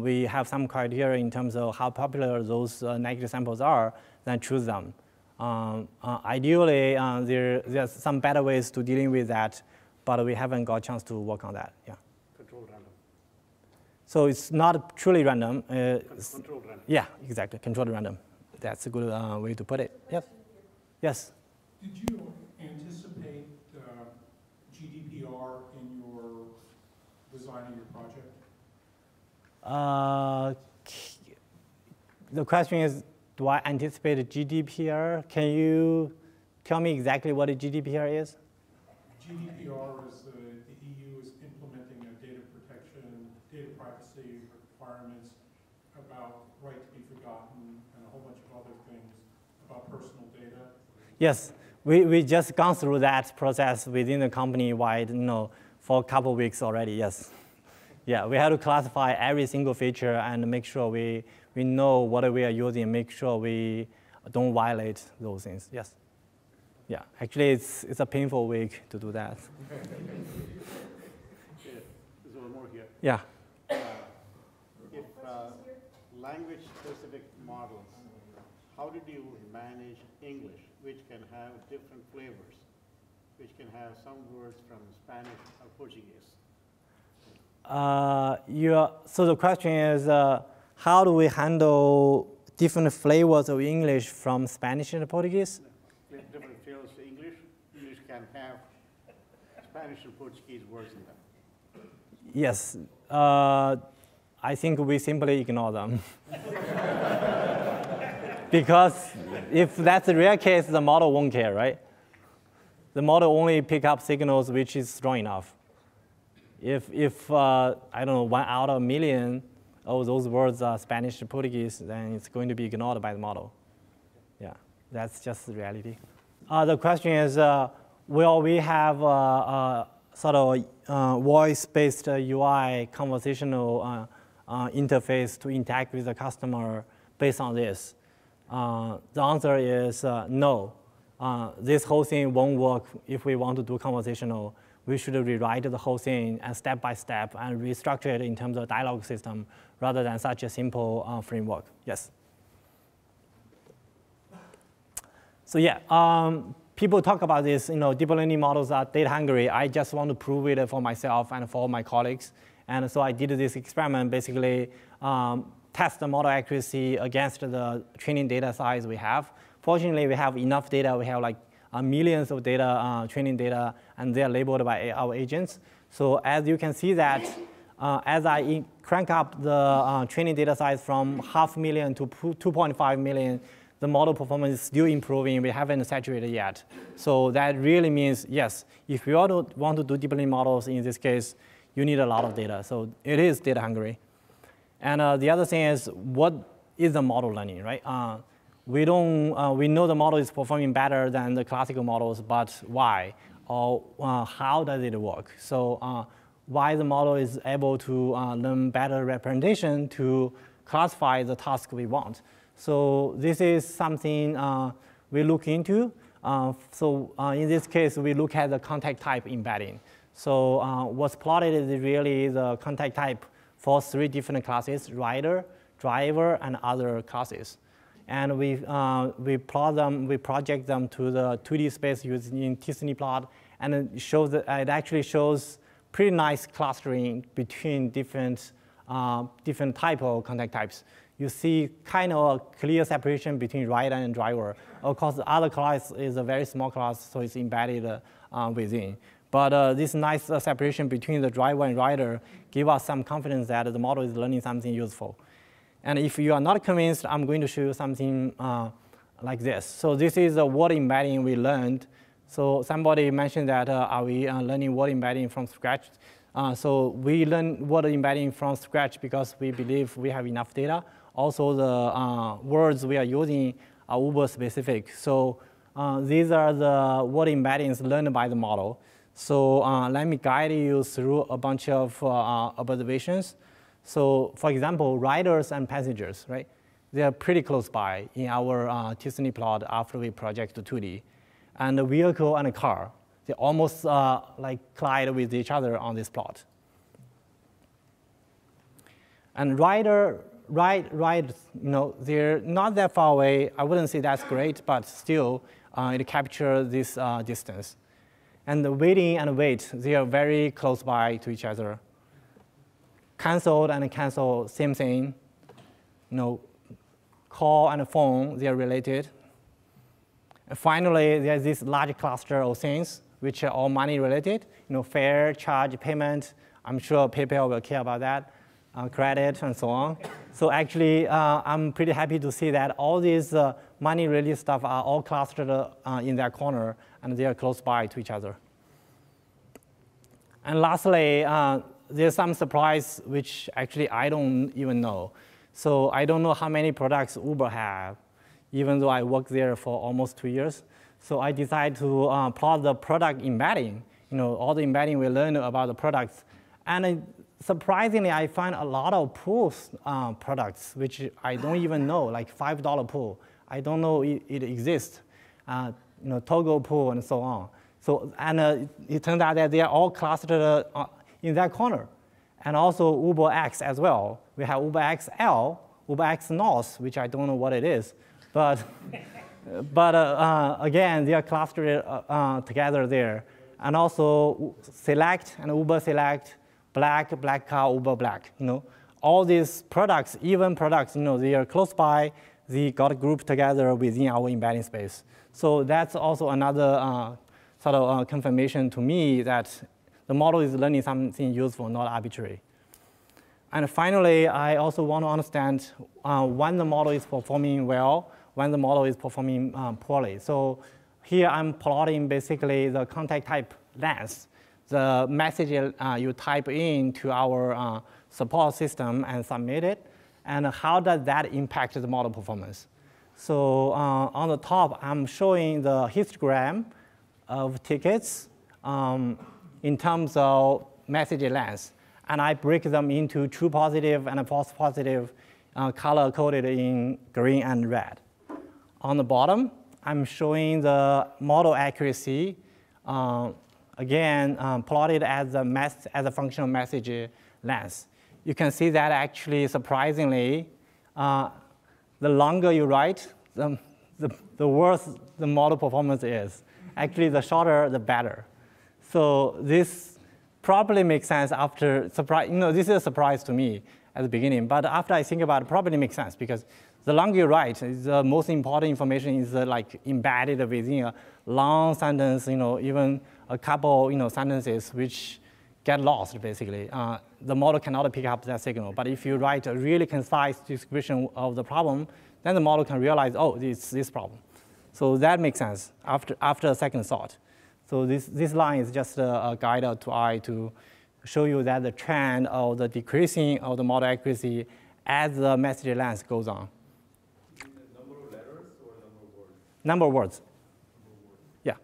We have some criteria in terms of how popular those negative samples are, then choose them. Ideally, there's some better ways to dealing with that, but we haven't got a chance to work on that. Yeah. Controlled random. So it's not truly random. Controlled random. Yeah, exactly. Controlled random. That's a good way to put it. Yep. Yes. Did you anticipate GDPR in your designing your project? The question is, do I anticipate GDPR? Can you tell me exactly what a GDPR is? GDPR is the EU is implementing a data protection, data privacy requirements about right to be forgotten and a whole bunch of other things about personal data. Yes, we just gone through that process within the company-wide, for a couple of weeks already. Yes. Yeah, we have to classify every single feature and make sure we know what we are using, make sure we don't violate those things. Yes. Yeah, actually, it's a painful week to do that. Yeah, there's one more here. Yeah. If language-specific models, how did you manage English, which can have different flavors, which can have some words from Spanish or Portuguese? So the question is, how do we handle different flavors of English from Spanish and Portuguese? Different flavors to English. English can have Spanish and Portuguese words in them. Yes. I think we simply ignore them. Because if that's the real case, the model won't care, right? The model only pick up signals which is strong enough. If I don't know, 1 out of a million of those words are Spanish or Portuguese, then it's going to be ignored by the model. Yeah, that's just the reality. The question is, will we have a sort of voice-based UI conversational interface to interact with the customer based on this? The answer is no. This whole thing won't work if we want to do conversational. We should rewrite the whole thing and step by step and restructure it in terms of dialogue system rather than such a simple framework. Yes. So yeah, people talk about this, deep learning models are data hungry. I just want to prove it for myself and for my colleagues. And so I did this experiment, basically test the model accuracy against the training data size we have. Fortunately, we have enough data. We have like millions of data, training data, and they're labeled by our agents. So as you can see that, as I crank up the training data size from 500,000 to 2.5 million, the model performance is still improving. We haven't saturated yet. So that really means, yes, if you want to do deep learning models in this case, you need a lot of data. So it is data hungry. And the other thing is, what is the model learning, right? We know the model is performing better than the classical models, but why? or how does it work. So why the model is able to learn better representation to classify the task we want. So this is something we look into. In this case, we look at the contact type embedding. So what's plotted is really the contact type for 3 different classes: rider, driver, and other classes. And we plot them, we project them to the 2D space using t-SNE plot, and it shows that it actually shows pretty nice clustering between different type of contact types. You see kind of a clear separation between rider and driver. Of course, the other class is a very small class, so it's embedded within. But this nice separation between the driver and rider give us some confidence that the model is learning something useful. And if you are not convinced, I'm going to show you something like this. So this is a word embedding we learned. So somebody mentioned that are we learning word embedding from scratch? So we learn word embedding from scratch because we believe we have enough data. Also, the words we are using are Uber specific. So these are the word embeddings learned by the model. So let me guide you through a bunch of observations. So for example, riders and passengers, right? They are pretty close by in our t-SNE plot after we project the 2D. And the vehicle and a car, they almost like collide with each other on this plot. And riders, they're not that far away. I wouldn't say that's great, but still, it captures this distance. And the waiting and wait, they are very close by to each other. Canceled and cancel, same thing. Call and phone, they are related. And finally, there's this large cluster of things which are all money related. Fare, charge, payment. I'm sure PayPal will care about that. Credit and so on. So actually, I'm pretty happy to see that all these money-related stuff are all clustered in that corner, and they are close by to each other. And lastly, there's some surprise which actually I don't even know. So I don't know how many products Uber have, even though I worked there for almost 2 years. So I decided to plot the product embedding, all the embedding we learned about the products. And surprisingly, I find a lot of pools products, which I don't even know, like $5 pool. I don't know it exists, Toggle pool and so on. So, and it turned out that they are all clustered in that corner. And also UberX as well. We have UberXL, UberX North, which I don't know what it is. But again, they are clustered together there. And also Select and Uber Select, Black car, Uber Black. All these products, even products, they are close by. They got grouped together within our embedding space. So that's also another sort of confirmation to me that the model is learning something useful, not arbitrary. And finally, I also want to understand when the model is performing well, when the model is performing poorly. So here I'm plotting basically the contact type length, the message you type into our support system and submit it, and how does that impact the model performance. So on the top, I'm showing the histogram of tickets in terms of message length. And I break them into true positive and false positive, color coded in green and red. On the bottom, I'm showing the model accuracy, again, plotted as a function of message length. You can see that actually, surprisingly, the longer you write, the worse the model performance is. Actually, the shorter, the better. So this probably makes sense after surprise. This is a surprise to me at the beginning, but after I think about it, probably makes sense because the longer you write, the most important information is like embedded within a long sentence, even a couple, sentences which get lost basically. The model cannot pick up that signal. But if you write a really concise description of the problem, then the model can realize, oh, it's this problem. So that makes sense after a second thought. So this line is just a guide to eye to show you that the trend of the decreasing of the model accuracy as the message length goes on. Number of letters or number of words? Number of words. Yeah.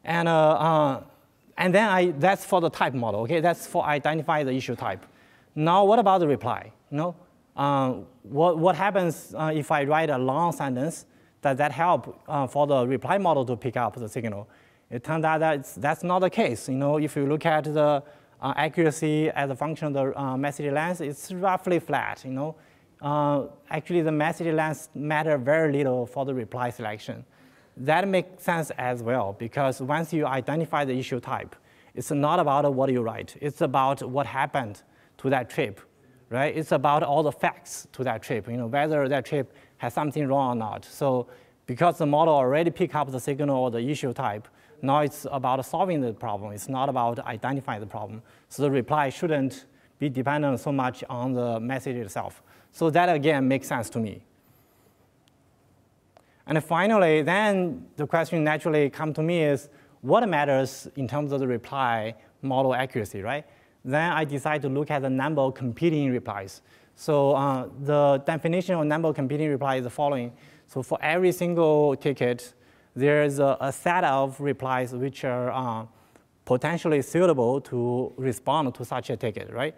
And then that's for the type model, okay? That's for identify the issue type. Now what about the reply? What happens if I write a long sentence? Does that help for the reply model to pick up the signal? It turns out that that's not the case. If you look at the accuracy as a function of the message length, it's roughly flat. Actually, the message length matter very little for the reply selection. That makes sense as well, because once you identify the issue type, it's not about what you write. It's about what happened to that trip, right? It's about all the facts to that trip, whether that trip has something wrong or not. So because the model already picked up the signal or the issue type, now it's about solving the problem. It's not about identifying the problem. So the reply shouldn't be dependent so much on the message itself. So that, again, makes sense to me. And finally, then the question naturally comes to me is, what matters in terms of the reply model accuracy, right? Then I decide to look at the number of competing replies. So the definition of number of competing replies is the following. So for every single ticket, there's a set of replies which are potentially suitable to respond to such a ticket, right?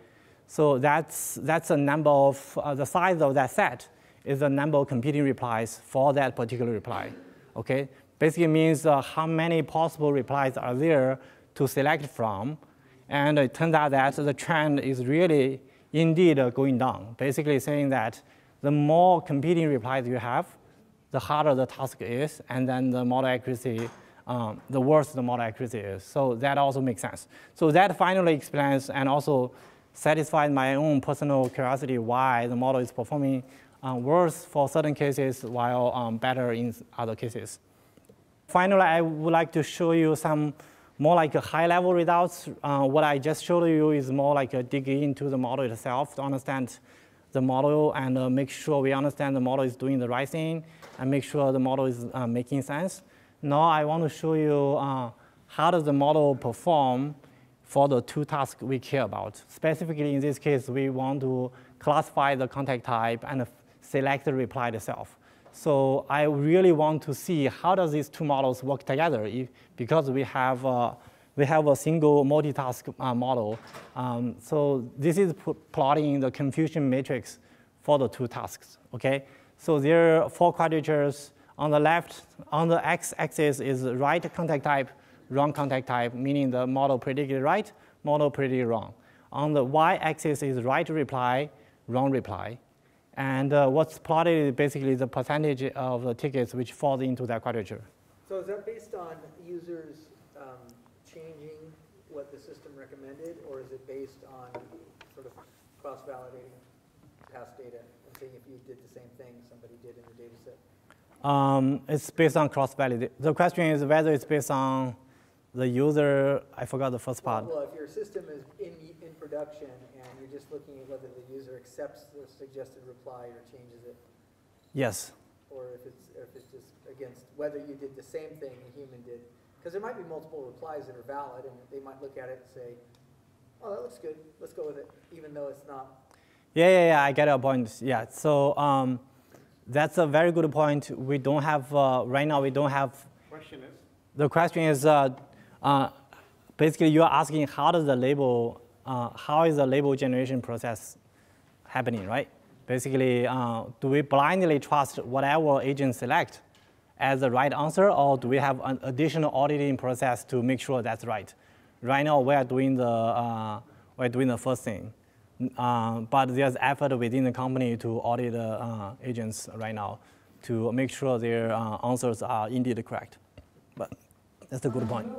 So that's a number of, the size of that set is the number of competing replies for that particular reply, okay? Basically means how many possible replies are there to select from. And it turns out that the trend is really indeed going down, basically saying that the more competing replies you have, the harder the task is, and then the model accuracy, the worse the model accuracy is. So that also makes sense. So that finally explains and also satisfied my own personal curiosity why the model is performing worse for certain cases while better in other cases. Finally, I would like to show you some more like a high-level results. What I just showed you is more like a dig into the model itself to understand the model and make sure we understand the model is doing the right thing and make sure the model is making sense. Now I want to show you how does the model perform for the two tasks we care about. Specifically, in this case, we want to classify the contact type and select the reply itself. So I really want to see how does these two models work together because we have a single multitask model. So this is plotting the confusion matrix for the two tasks, okay? So there are 4 quadratures. On the left, on the x-axis is right contact type, wrong contact type, meaning the model predicted right, model predicted wrong. On the y-axis is right reply, wrong reply. And what's plotted is basically the percentage of the tickets which fall into that quadrature. So is that based on users changing what the system recommended, or is it based on sort of cross-validating past data and saying if you did the same thing somebody did in the data set? It's based on cross-validation. The question is whether it's based on the user. I forgot the first part. Well, if your system is in production and you're just looking at whether the user accepts the suggested reply or changes it. Yes. Or if it's just against whether you did the same thing a human did. Because there might be multiple replies that are valid, and they might look at it and say, oh, that looks good, let's go with it, even though it's not. Yeah, I get your point. Yeah, so that's a very good point. We don't have, right now we don't have. The question is, basically you're asking how does the label, how is the label generation process happening, right? Basically, do we blindly trust whatever agent select as the right answer, or do we have an additional auditing process to make sure that's right? Right now, we're doing the first thing, but there's effort within the company to audit agents right now to make sure their answers are indeed correct. But that's a good point.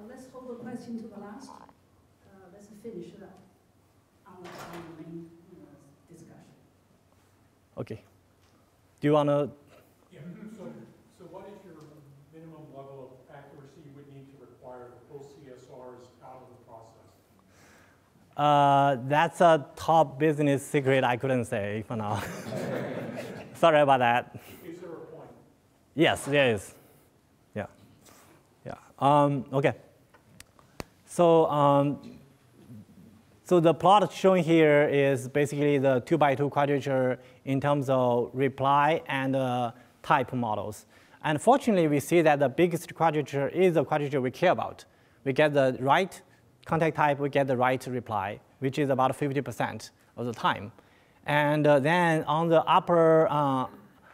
Let's hold the question to the last. Let's finish that on the main discussion. Okay. Do you want to? Yeah. So what is your minimum level of accuracy you would need to require to pull CSRs out of the process? That's a top business secret I couldn't say for now. Sorry about that. Is there a point? Yes, there is. Okay. So, so the plot shown here is basically the 2x2 quadrature in terms of reply and type models. And fortunately, we see that the biggest quadrature is the quadrature we care about. We get the right contact type, we get the right reply, which is about 50% of the time. And then on the upper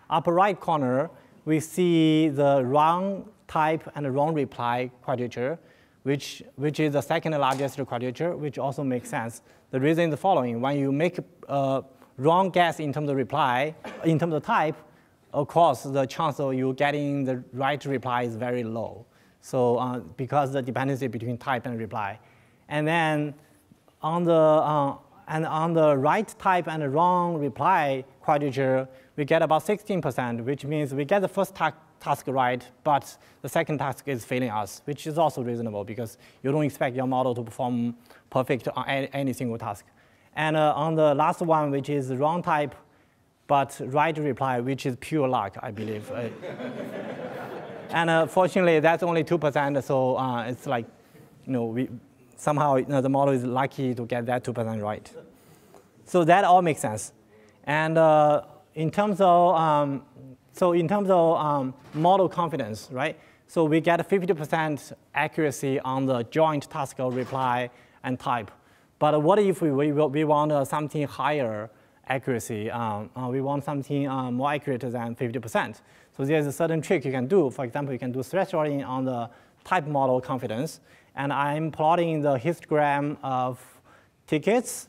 right corner, we see the wrong type and the wrong reply quadrature, which is the second largest quadrature, which also makes sense. The reason is the following. When you make a wrong guess in terms of reply, in terms of type, of course, the chance of you getting the right reply is very low. So because the dependency between type and reply. And then on the right type and the wrong reply quadrature, we get about 16%, which means we get the first task right, but the second task is failing us, which is also reasonable because you don't expect your model to perform perfect on any single task. And on the last one, which is the wrong type, but right reply, which is pure luck, I believe. And fortunately, that's only 2%, so it's like, somehow the model is lucky to get that 2% right. So that all makes sense. And in terms of model confidence, right? So we get 50% accuracy on the joint task of reply and type. But what if we want something higher accuracy? We want something more accurate than 50%. So there's a certain trick you can do. For example, you can do thresholding on the type model confidence. And I'm plotting the histogram of tickets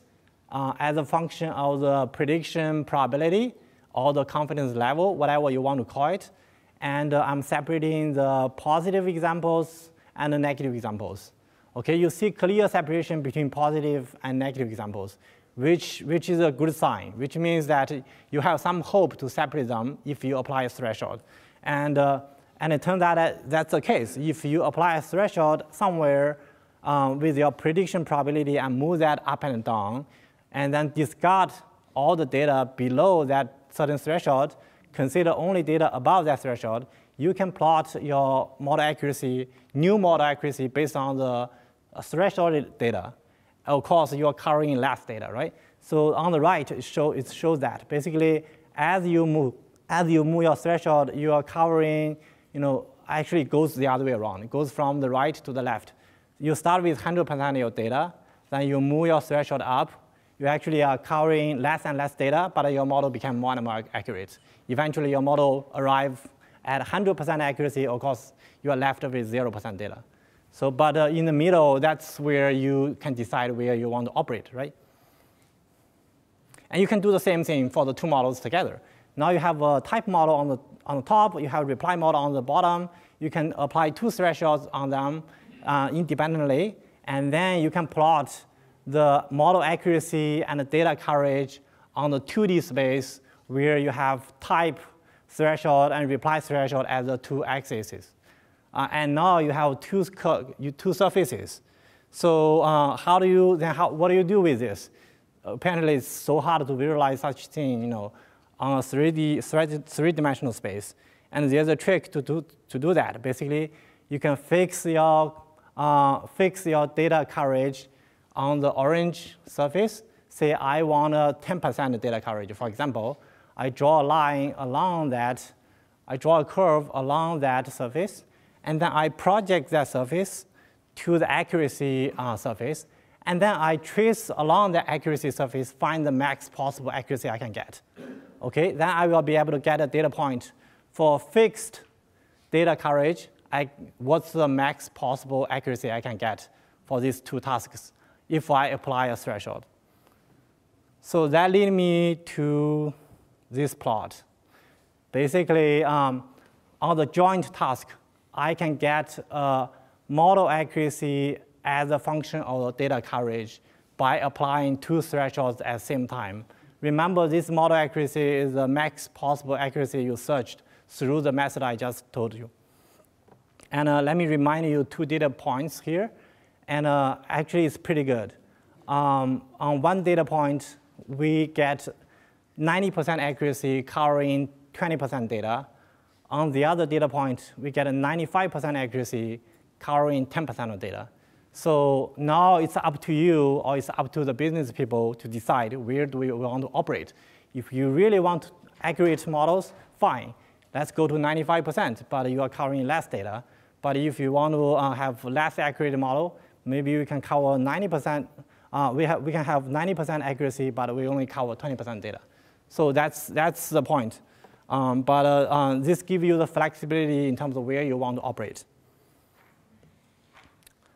as a function of the prediction probability or the confidence level, whatever you want to call it. And I'm separating the positive examples and the negative examples. Okay, you see clear separation between positive and negative examples, which is a good sign, which means that you have some hope to separate them if you apply a threshold. And it turns out that that's the case. If you apply a threshold somewhere with your prediction probability and move that up and down, and then discard all the data below that certain threshold, consider only data above that threshold, you can plot your model accuracy, new model accuracy based on the threshold data. Of course, you're covering less data, right? So on the right, it shows that. Basically, as you move your threshold, you are covering, actually it goes the other way around. It goes from the right to the left. You start with 100% of your data, then you move your threshold up. You actually are covering less and less data, but your model becomes more and more accurate. Eventually, your model arrives at 100% accuracy. Of course, you are left with 0% data. So, but in the middle, that's where you can decide where you want to operate, right? And you can do the same thing for the two models together. Now you have a type model on the top, you have a reply model on the bottom. You can apply two thresholds on them independently, and then you can plot the model accuracy and the data coverage on the 2D space where you have type threshold and reply threshold as the two axes. And now you have two surfaces. So what do you do with this? Apparently, it's so hard to visualize such thing, on a three-dimensional space. And there's a trick to do that. Basically, you can fix your data coverage on the orange surface. Say I want a 10% data coverage. For example, I draw a line along that. I draw a curve along that surface, and then I project that surface to the accuracy surface, and then I trace along the accuracy surface, find the max possible accuracy I can get. Okay, then I will be able to get a data point for fixed data coverage. What's the max possible accuracy I can get for these two tasks if I apply a threshold? So that leads me to this plot. Basically, on the joint task, I can get a model accuracy as a function of the data coverage by applying two thresholds at the same time. Remember, this model accuracy is the max possible accuracy you searched through the method I just told you. And let me remind you two data points here. And actually, it's pretty good. On one data point, we get 90% accuracy covering 20% data. On the other data point, we get a 95% accuracy covering 10% of data. So now it's up to you, or it's up to the business people to decide where do we want to operate. If you really want accurate models, fine. let's go to 95%, but you are covering less data. But if you want to have less accurate model, maybe we can cover 90%. We can have 90% accuracy, but we only cover 20% data. So that's the point. But this gives you the flexibility in terms of where you want to operate.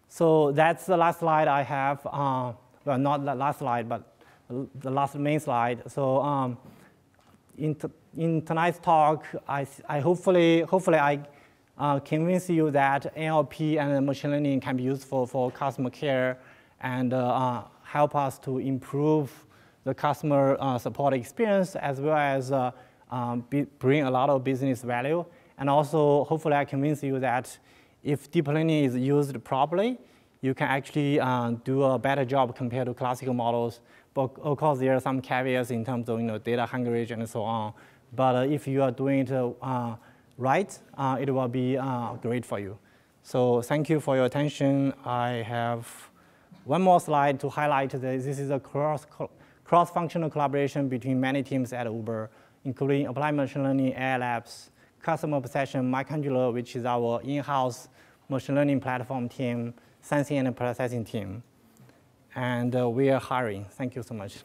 So that's the last slide I have. Well, not the last slide, but the last main slide. So in tonight's talk, I hopefully I convince you that NLP and machine learning can be useful for customer care and help us to improve the customer support experience, as well as bring a lot of business value. And also, hopefully, I convince you that if deep learning is used properly, you can actually do a better job compared to classical models. But of course, there are some caveats in terms of data hemorrhage and so on. But if you are doing it right, it will be great for you. So thank you for your attention. I have one more slide to highlight that this is a cross-functional collaboration between many teams at Uber, including Applied Machine Learning, AI Labs, Customer Obsession, Michelangelo, which is our in-house machine learning platform team, sensing and processing team. And we are hiring. Thank you so much.